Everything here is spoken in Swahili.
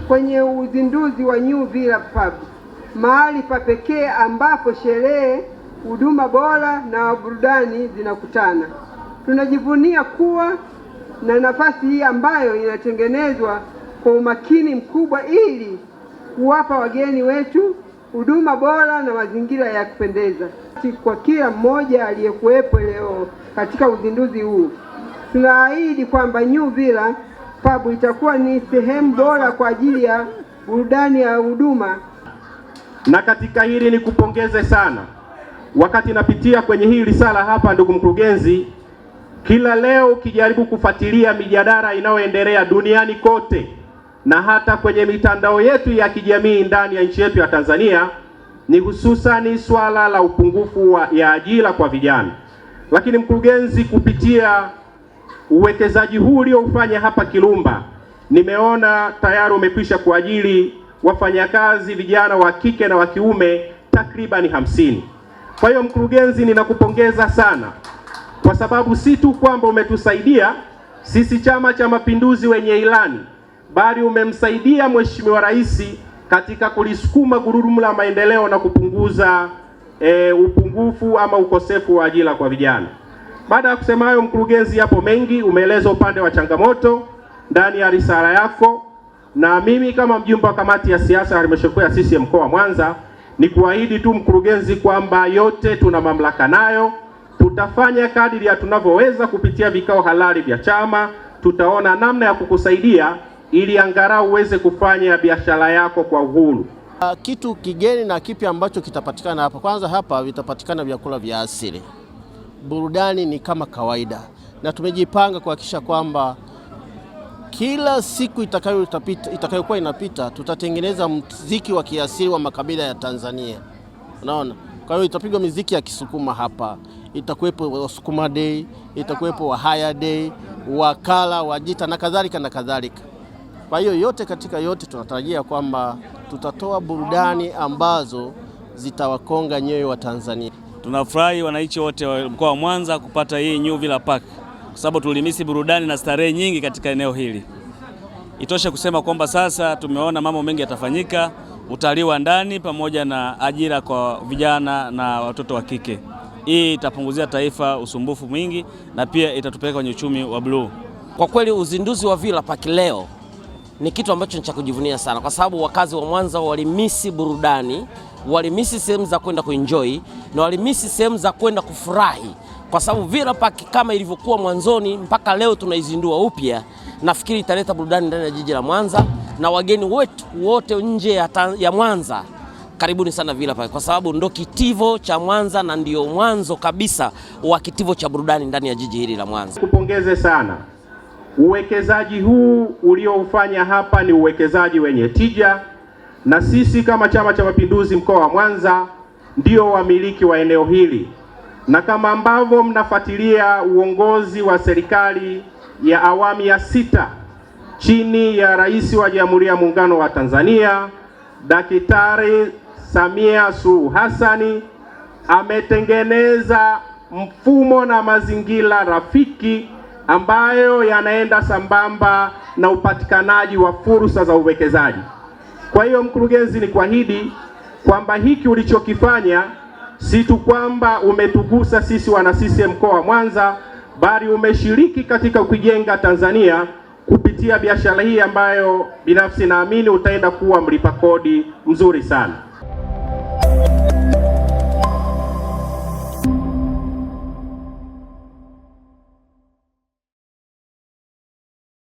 Kwenye uzinduzi wa New Villa Pub, mahali pa pekee ambapo sherehe, huduma bora na burudani zinakutana. Tunajivunia kuwa na nafasi hii ambayo inatengenezwa kwa umakini mkubwa ili kuwapa wageni wetu huduma bora na mazingira ya kupendeza. Kwa kila mmoja aliyekuwepo leo katika uzinduzi huu, tunaahidi kwamba New Villa Pub itakuwa ni sehemu bora kwa ajili ya burudani ya huduma. Na katika hili nikupongeze sana. Wakati napitia kwenye hii risala hapa, ndugu mkurugenzi, kila leo ukijaribu kufuatilia mijadala inayoendelea duniani kote na hata kwenye mitandao yetu ya kijamii ndani ya nchi yetu ya Tanzania, ni hususani swala la upungufu ya ajira kwa vijana. Lakini mkurugenzi, kupitia uwekezaji huu ulioufanya hapa Kirumba, nimeona tayari umekwisha kuajiri wafanyakazi vijana wa kike na wa kiume takribani 50. Kwa hiyo mkurugenzi, ninakupongeza sana kwa sababu si tu kwamba umetusaidia sisi Chama cha Mapinduzi wenye ilani, bali umemsaidia Mheshimiwa Rais katika kulisukuma gurudumu la maendeleo na kupunguza upungufu ama ukosefu wa ajira kwa vijana. Baada ya kusema hayo, mkurugenzi, hapo mengi umeeleza upande wa changamoto ndani ya risala yako, na mimi kama mjumbe wa kamati ya siasa ya halmashauri ya CCM mkoa wa Mwanza ni kuahidi tu mkurugenzi kwamba yote tuna mamlaka nayo, tutafanya kadiri ya tunavyoweza kupitia vikao halali vya chama. Tutaona namna ya kukusaidia ili angalau uweze kufanya biashara yako kwa uhuru. Kitu kigeni na kipi ambacho kitapatikana hapa? Kwanza hapa vitapatikana vyakula vya asili. Burudani ni kama kawaida, na tumejipanga kuhakikisha kwamba kila siku itakayokuwa inapita tutatengeneza muziki wa kiasili wa makabila ya Tanzania. Unaona? Kwa hiyo itapigwa muziki ya Kisukuma hapa. Itakuwepo Wasukuma Day, itakuwepo Wahaya Day, Wakala, Wajita na kadhalika na kadhalika. Kwa hiyo yote katika yote tunatarajia kwamba tutatoa burudani ambazo zitawakonga nyoyo wa Tanzania. Tunafurahi wananchi wote wa mkoa wa Mwanza kupata hii New Villa Park kwa sababu tulimisi burudani na starehe nyingi katika eneo hili. Itoshe kusema kwamba sasa tumeona mambo mengi yatafanyika, utalii wa ndani pamoja na ajira kwa vijana na watoto wa kike. Hii itapunguzia taifa usumbufu mwingi na pia itatupeleka kwenye uchumi wa blue. Kwa kweli uzinduzi wa Villa Park leo ni kitu ambacho ni cha kujivunia sana, kwa sababu wakazi wa Mwanza walimisi burudani, walimisi sehemu za kwenda kuenjoy na walimisi sehemu za kwenda kufurahi, kwa sababu Villa Park kama ilivyokuwa mwanzoni mpaka leo tunaizindua upya, nafikiri italeta burudani ndani ya jiji la Mwanza, na wageni wetu wote nje ya Mwanza, karibuni sana Villa Park, kwa sababu ndo kitivo cha Mwanza na ndio mwanzo kabisa wa kitivo cha burudani ndani ya jiji hili la Mwanza. Kupongeze sana. Uwekezaji huu ulioufanya hapa ni uwekezaji wenye tija, na sisi kama Chama cha Mapinduzi mkoa wa Mwanza ndio wamiliki wa eneo hili, na kama ambavyo mnafuatilia uongozi wa serikali ya awamu ya 6 chini ya Rais wa Jamhuri ya Muungano wa Tanzania Daktari Samia Suluhu Hassan ametengeneza mfumo na mazingira rafiki ambayo yanaenda sambamba na upatikanaji wa fursa za uwekezaji. Kwa hiyo mkurugenzi, ni kuahidi kwamba hiki ulichokifanya si tu kwamba umetugusa sisi wana CCM mkoa wa Mwanza, bali umeshiriki katika kujenga Tanzania kupitia biashara hii ambayo binafsi naamini utaenda kuwa mlipa kodi mzuri sana.